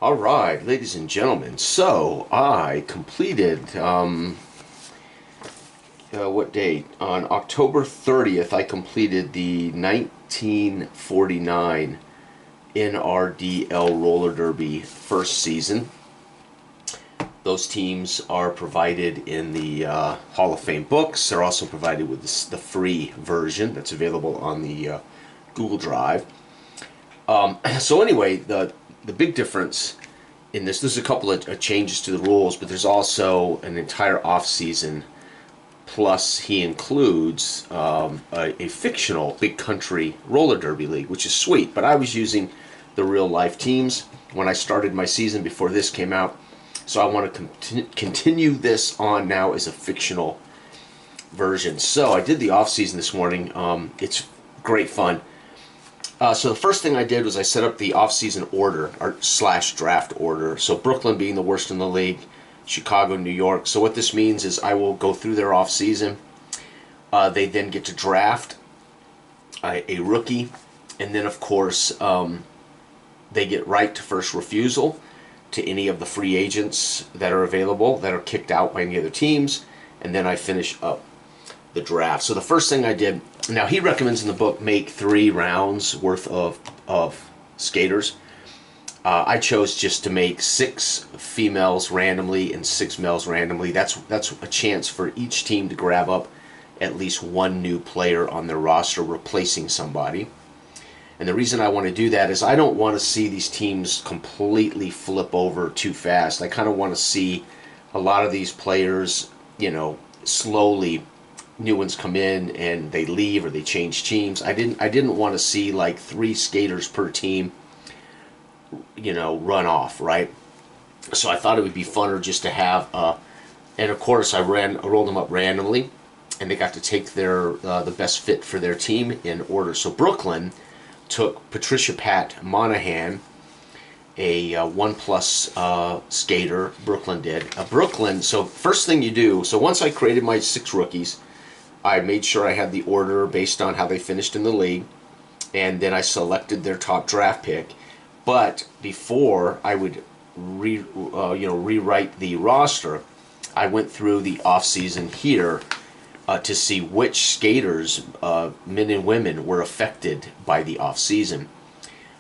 All right, ladies and gentlemen. So I completed what date? On October 30th, I completed the 1949 NRDL roller derby first season. Those teams are provided in the Hall of Fame books. They're also provided with the free version that's available on the Google Drive. So anyway, the big difference in there's a couple of changes to the rules, but there's also an entire off season. Plus, he includes a fictional big country roller derby league, which is sweet. But I was using the real life teams when I started my season before this came out, so I want to continue this on now as a fictional version. So I did the off season this morning. It's great fun. So the first thing I did was I set up the off-season order, or slash draft order. So Brooklyn being the worst in the league, Chicago, New York. So what this means is I will go through their off-season. They then get to draft a rookie. And then, of course, they get right to first refusal to any of the free agents that are available that are kicked out by any other teams. And then I finish up the draft. So the first thing I did, now he recommends in the book make 3 rounds worth of skaters. I chose just to make 6 females randomly and 6 males randomly. That's a chance for each team to grab up at least one new player on their roster, replacing somebody. And the reason I want to do that is I don't want to see these teams completely flip over too fast. I kind of want to see a lot of these players, slowly. New ones come in and they leave or they change teams. I didn't want to see like 3 skaters per team, run off, right? So I thought it would be funner just to have, and of course I rolled them up randomly, and they got to take their the best fit for their team in order. So Brooklyn took Patricia Pat Monahan, a 1+ skater. Brooklyn did. Brooklyn. So first thing you do. So once I created my 6 rookies, I made sure I had the order based on how they finished in the league, and then I selected their top draft pick. But before I would rewrite the roster, I went through the off-season here to see which skaters, men and women, were affected by the off-season.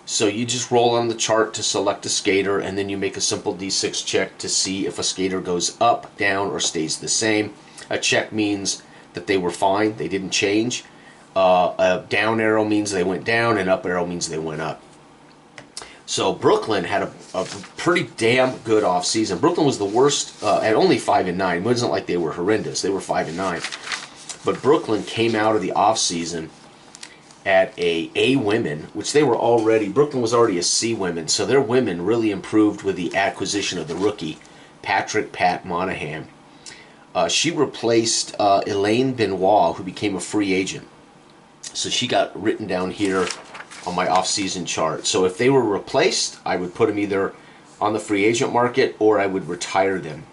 So you just roll on the chart to select a skater, and then you make a simple D6 check to see if a skater goes up, down, or stays the same. A check means that they were fine, they didn't change. A down arrow means they went down, and up arrow means they went up. So Brooklyn had a pretty damn good off season. Brooklyn was the worst at only 5-9. It wasn't like they were horrendous. They were 5-9. But Brooklyn came out of the off season at a women, which they were already. Brooklyn was already a C women, so their women really improved with the acquisition of the rookie Pat Monahan. She replaced Elaine Benoit, who became a free agent. So she got written down here on my off-season chart. So if they were replaced, I would put them either on the free agent market or I would retire them,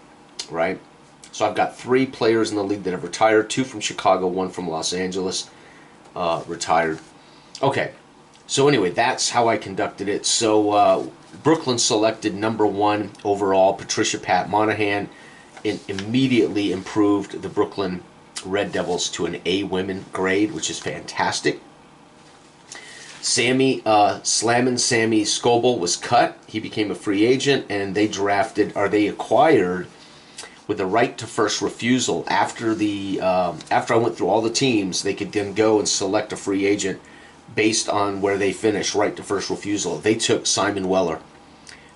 right? So I've got 3 players in the league that have retired, 2 from Chicago, 1 from Los Angeles, retired. Okay, so anyway, that's how I conducted it. So Brooklyn selected number 1 overall, Patricia Pat Monahan. It immediately improved the Brooklyn Red Devils to an A women grade, which is fantastic. Sammy Scoble was cut. He became a free agent, and they acquired with the right to first refusal. After I went through all the teams, they could then go and select a free agent based on where they finished, right to first refusal. They took Simon Weller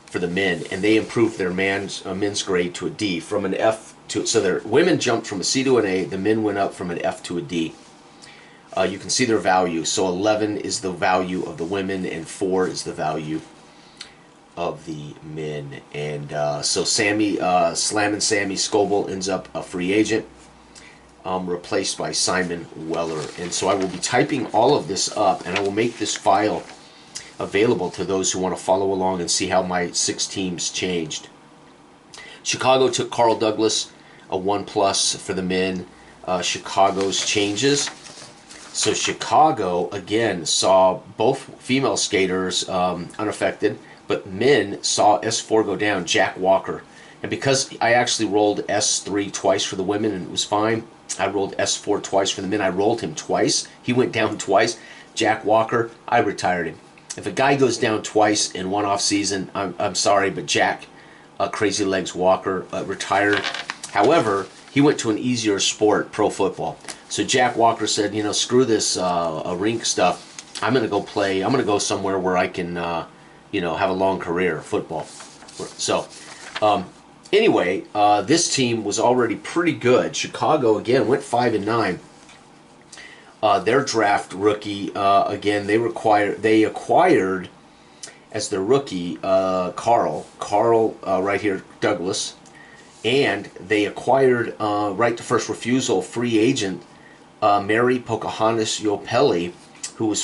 for the men, and they improved their men's grade to a D, from an F to, so their women jumped from a C to an A, the men went up from an F to a D. You can see their value. So 11 is the value of the women, and 4 is the value of the men. And so Sammy Scoble ends up a free agent, replaced by Simon Weller. And so I will be typing all of this up, and I will make this file available to those who want to follow along and see how my 6 teams changed. Chicago took Carl Douglas, a 1+ for the men. Chicago's changes. So Chicago, again, saw both female skaters unaffected. But men saw S4 go down, Jack Walker. And because I actually rolled S3 twice for the women and it was fine, I rolled S4 twice for the men. I rolled him twice. He went down twice. Jack Walker, I retired him. If a guy goes down twice in one off season, I'm sorry, but Jack Crazy Legs Walker retired. However, he went to an easier sport, pro football. So Jack Walker said, screw this rink stuff. I'm going to go play. I'm going to go somewhere where I can, have a long career, football. So, anyway, this team was already pretty good. Chicago, again, went 5-9. Their draft rookie, again, they acquired as their rookie, Carl right here, Douglas. And they acquired right to first refusal free agent Mary Pocahontas Yopelli, who was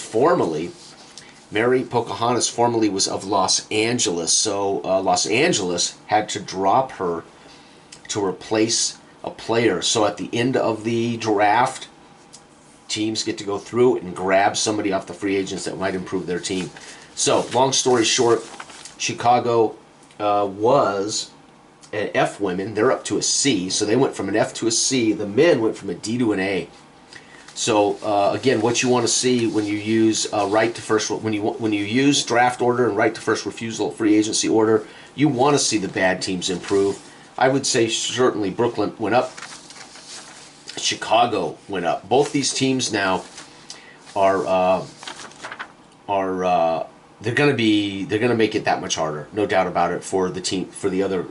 Mary Pocahontas formerly was of Los Angeles. So Los Angeles had to drop her to replace a player. So at the end of the draft, teams get to go through and grab somebody off the free agents that might improve their team. So long story short, Chicago was an F women. They're up to a C. So they went from an F to a C. The men went from a D to an A. So again, what you want to see when you use right to first, when you use draft order and right to first refusal free agency order, you want to see the bad teams improve. I would say certainly Brooklyn went up, Chicago went up. Both these teams now are they're going to make it that much harder, no doubt about it, for the other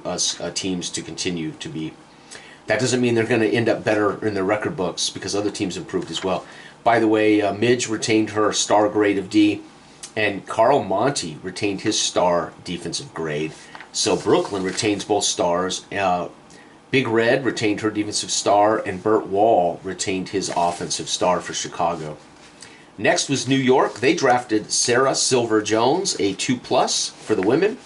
teams to continue to be. That doesn't mean they're going to end up better in their record books because other teams improved as well. By the way, Midge retained her star grade of D, and Carl Monty retained his star defensive grade. So Brooklyn retains both stars. Big Red retained her defensive star, and Burt Wall retained his offensive star for Chicago. Next was New York. They drafted Sarah Silver Jones, a 2+ for the women.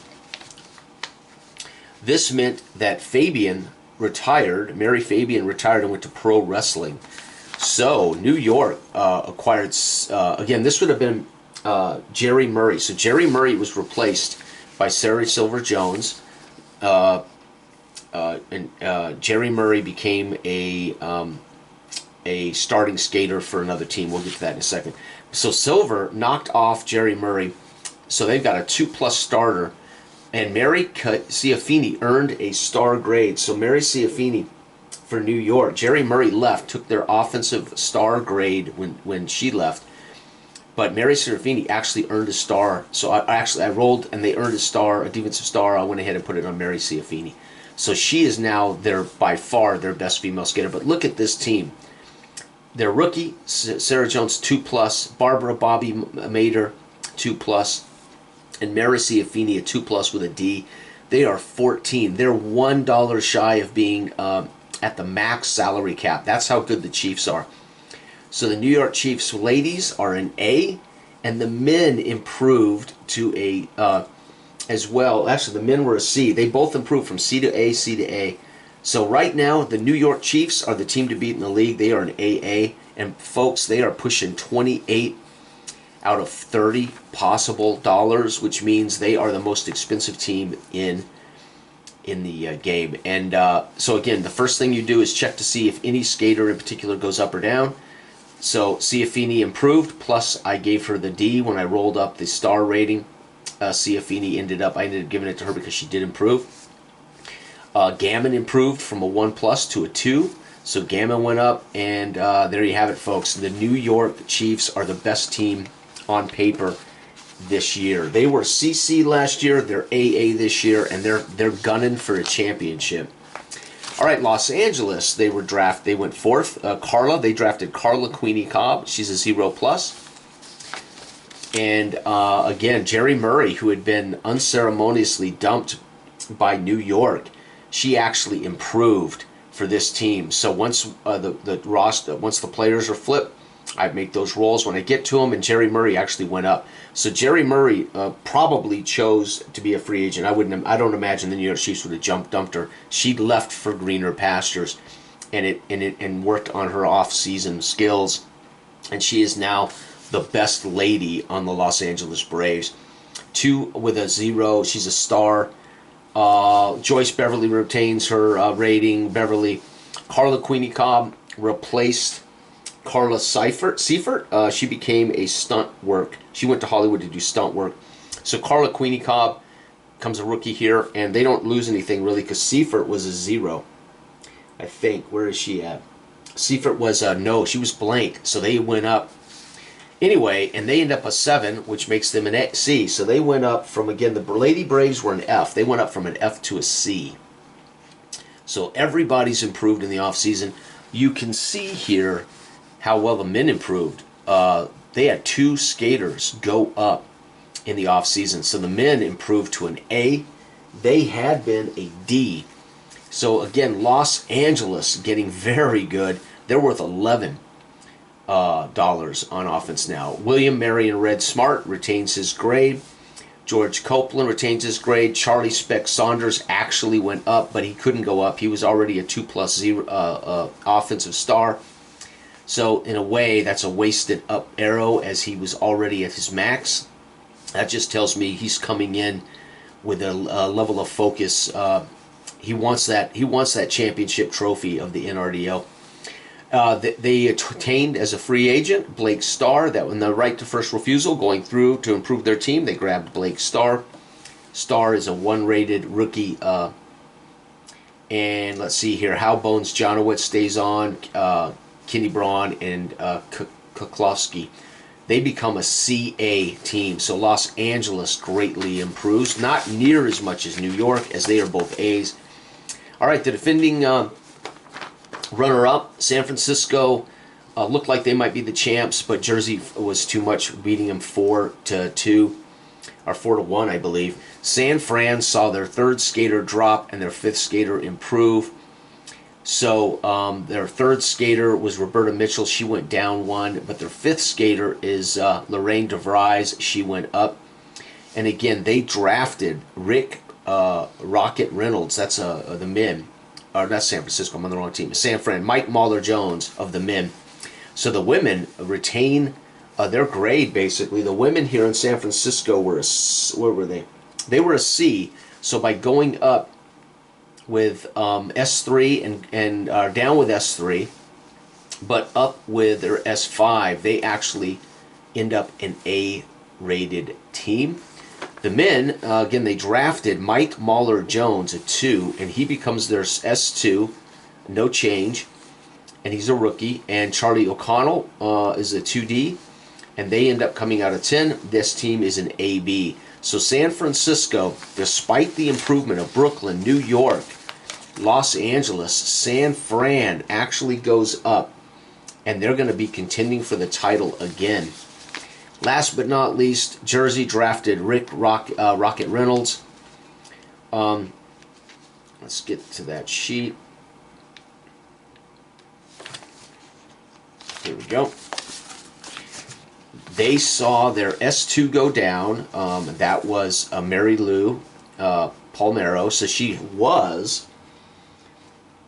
This meant that Mary Fabian retired and went to pro wrestling. So New York acquired, again, this would have been Jerry Murray. So Jerry Murray was replaced by Sarah Silver Jones. And Jerry Murray became a starting skater for another team. We'll get to that in a second. So Silver knocked off Jerry Murray. So they've got a 2+ starter. And Mary Ciafini earned a star grade. So Mary Ciafini for New York. Jerry Murray left, took their offensive star grade when she left. But Mary Ciafini actually earned a star. So I rolled and they earned a star, a defensive star. I went ahead and put it on Mary Ciafini. So she is now by far their best female skater. But look at this team. Their rookie, Sarah Jones, 2+. Barbara Bobby Mader, 2+. And Mary Ciafini, a 2+ with a D. They are 14. They're $1 shy of being at the max salary cap. That's how good the Chiefs are. So the New York Chiefs ladies are an A, and the men improved to a as well. Actually, the men were a C. They both improved from C to A, C to A. So right now, the New York Chiefs are the team to beat in the league. They are an AA. And folks, they are pushing 28 out of 30 possible dollars, which means they are the most expensive team in the game. And so again, the first thing you do is check to see if any skater in particular goes up or down. So Ciafini improved, plus I gave her the D when I rolled up the star rating. Ciafini I ended up giving it to her because she did improve. Gammon improved from a 1+ to a 2. So Gammon went up, and there you have it, folks. The New York Chiefs are the best team on paper this year. They were CC last year, they're AA this year, and they're gunning for a championship. All right, Los Angeles, they went 4th. They drafted Carla Queenie Cobb. She's a 0+. And again, Jerry Murray, who had been unceremoniously dumped by New York, she actually improved for this team. So once once the players are flipped, I make those rolls when I get to them, and Jerry Murray actually went up. So Jerry Murray probably chose to be a free agent. I don't imagine the New York Chiefs would have dumped her. She left for greener pastures, and worked on her off-season skills, and she is now the best lady on the Los Angeles Braves. 2 with a 0. She's a star. Joyce Beverly retains her rating. Beverly. Carla Queenie Cobb replaced Carla Seifert. She became a stunt work. She went to Hollywood to do stunt work. So Carla Queenie Cobb comes a rookie here, and they don't lose anything really because Seifert was a 0. I think. Where is she at? Seifert was no, she was blank. So they went up. Anyway, and they end up a 7, which makes them an C. So they went up from, again, the Lady Braves were an F. They went up from an F to a C. So everybody's improved in the offseason. You can see here how well the men improved. They had 2 skaters go up in the offseason. So the men improved to an A. They had been a D. So again, Los Angeles getting very good. They're worth $11 on offense now. William Marion Red Smart retains his grade. George Copeland retains his grade. Charlie Speck Saunders actually went up, but he couldn't go up. He was already a 2+0 offensive star. So in a way, that's a wasted up arrow as he was already at his max. That just tells me he's coming in with a level of focus. He wants that. He wants that championship trophy of the NRDL. They attained as a free agent Blake Starr, that when the right to first refusal going through to improve their team, they grabbed Blake Starr. Starr is a 1-rated rookie. And let's see here, Hal Bones Jonowitz stays on, Kenny Braun and Kuklowski. They become a CA team. So Los Angeles greatly improves, not near as much as New York, as they are both A's. All right, the defending runner-up, San Francisco, looked like they might be the champs, but Jersey was too much, beating them 4-2, or 4-1, I believe. San Fran saw their 3rd skater drop and their 5th skater improve. So their 3rd skater was Roberta Mitchell. She went down 1, but their 5th skater is Lorraine DeVries. She went up. And again, they drafted Rick Rocket Reynolds. That's the men. Or that's San Francisco, I'm on the wrong team. San Fran, Mike Mahler-Jones of the men. So the women retain their grade, basically. The women here in San Francisco were where were they? They were a C. So by going up with S3 and down with S3, but up with their S5, they actually end up an A-rated team. The men, again, they drafted Mike Mahler-Jones at 2, and he becomes their S2, no change, and he's a rookie. And Charlie O'Connell is a 2D, and they end up coming out of 10. This team is an AB. So San Francisco, despite the improvement of Brooklyn, New York, Los Angeles, San Fran actually goes up, and they're going to be contending for the title again. Last but not least, Jersey drafted Rick Rocket Reynolds. Let's get to that sheet. Here we go. They saw their S2 go down. That was Mary Lou Palmero. So she was,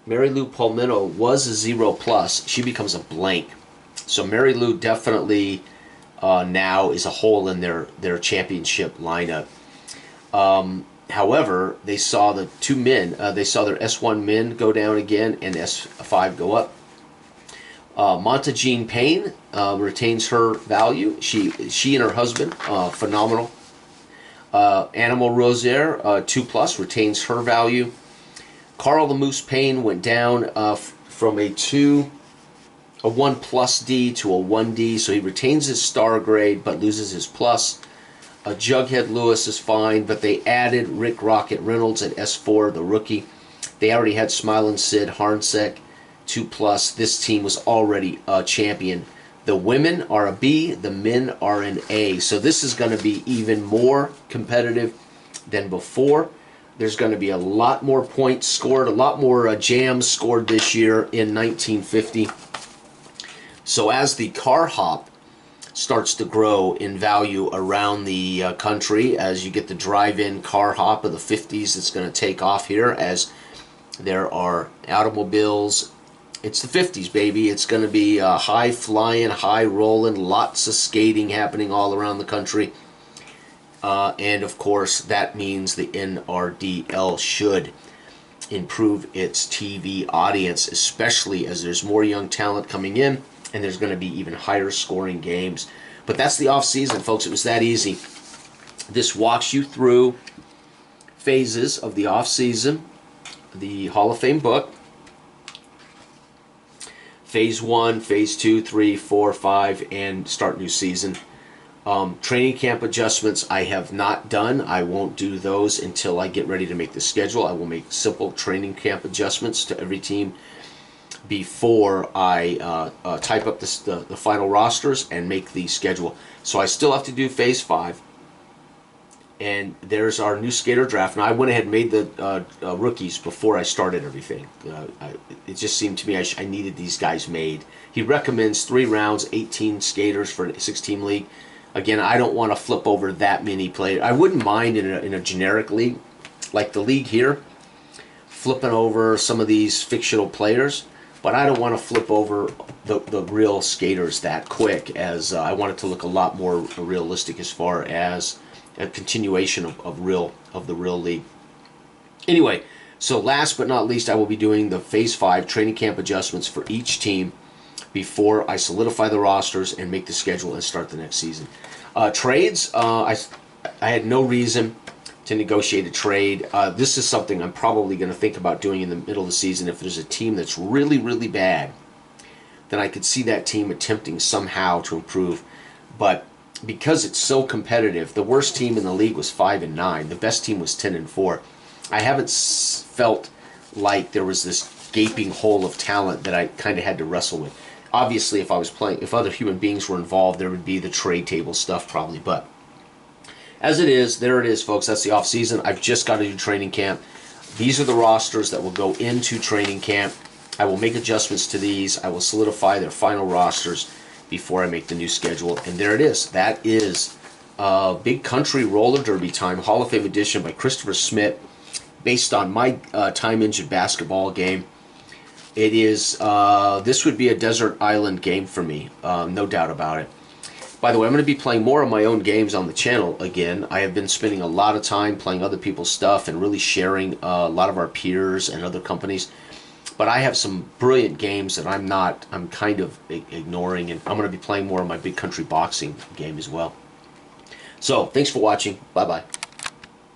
Mary Lou Palmero was a 0+. She becomes a blank. So Mary Lou definitely now is a hole in their championship lineup. However, they saw the 2 men. They saw their S1 men go down again and S5 go up. Monta Jean Payne retains her value. She and her husband, phenomenal. Animal Rozier, 2+, retains her value. Carl the Moose Payne went down from a 1+D to a 1D, so he retains his star grade but loses his plus. Jughead Lewis is fine, but they added Rick Rocket Reynolds at S4, the rookie. They already had Smilin' Sid Harnsek, 2+. This team was already a champion. The women are a B, the men are an A. So this is going to be even more competitive than before. There's going to be a lot more points scored, a lot more jams scored this year in 1950. So as the car hop starts to grow in value around the country, as you get the drive-in car hop of the 50s, it's going to take off here as there are automobiles. It's the 50s, baby. It's going to be high-flying, high-rolling, lots of skating happening all around the country. And of course, that means the NRDL should improve its TV audience, especially as there's more young talent coming in and there's going to be even higher scoring games. But that's the off season, folks. It was that easy. This walks you through phases of the off season, the Hall of Fame book. Phase 1, Phase 2, 3, 4, 5, and start new season. Training camp adjustments I have not done. I won't do those until I get ready to make the schedule. I will make simple training camp adjustments to every team before I type up the final rosters and make the schedule. So I still have to do Phase 5. And there's our new skater draft. Now, I went ahead and made the rookies before I started everything. It just seemed to me I needed these guys made. He recommends 3 rounds, 18 skaters for a 6-team league. Again, I don't want to flip over that many players. I wouldn't mind in a generic league, like the league here, flipping over some of these fictional players. But I don't want to flip over the real skaters that quick, as I want it to look a lot more realistic as far as a continuation of the real league. Anyway, so last but not least, I will be doing the Phase 5 training camp adjustments for each team before I solidify the rosters and make the schedule and start the next season. Trades, I had no reason to negotiate a trade. This is something I'm probably going to think about doing in the middle of the season. If there's a team that's really, really bad, then I could see that team attempting somehow to improve. But because it's so competitive, the worst team in the league was 5-9. The best team was 10-4. I haven't felt like there was this gaping hole of talent that I kind of had to wrestle with. Obviously, if I was playing, if other human beings were involved, there would be the trade table stuff probably. But as it is, there it is, folks. That's the off season. I've just got to do training camp. These are the rosters that will go into training camp. I will make adjustments to these. I will solidify their final rosters before I make the new schedule. And there it is. That is Big Country Roller Derby Time, Hall of Fame edition by Christopher Smith, based on my time engine basketball game. It is, this would be a desert island game for me, no doubt about it. By the way, I'm going to be playing more of my own games on the channel again. I have been spending a lot of time playing other people's stuff and really sharing a lot of our peers and other companies. But I have some brilliant games that I'm kind of ignoring, and I'm going to be playing more of my Big Country Boxing game as well. So, thanks for watching. Bye-bye.